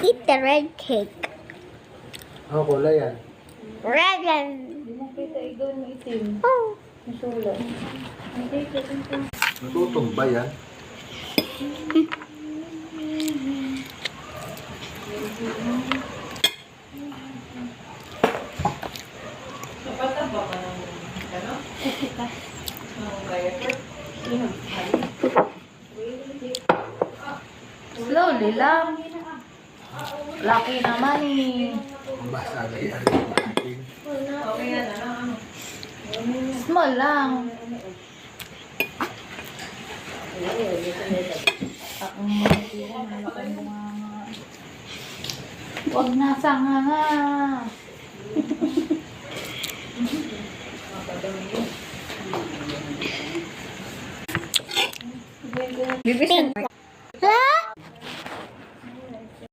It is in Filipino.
eat the red cake. Ano kulay yan? Red and... Hindi mo kita doon yung itim. Oh. Masulat. Hindi, ito. Natutumba yan. Napataba ka ng ano? Slowly lang. Laki naman eh. Basa na yan. Okay yan, ano? Small lang. Huwag nasa nga. Bibis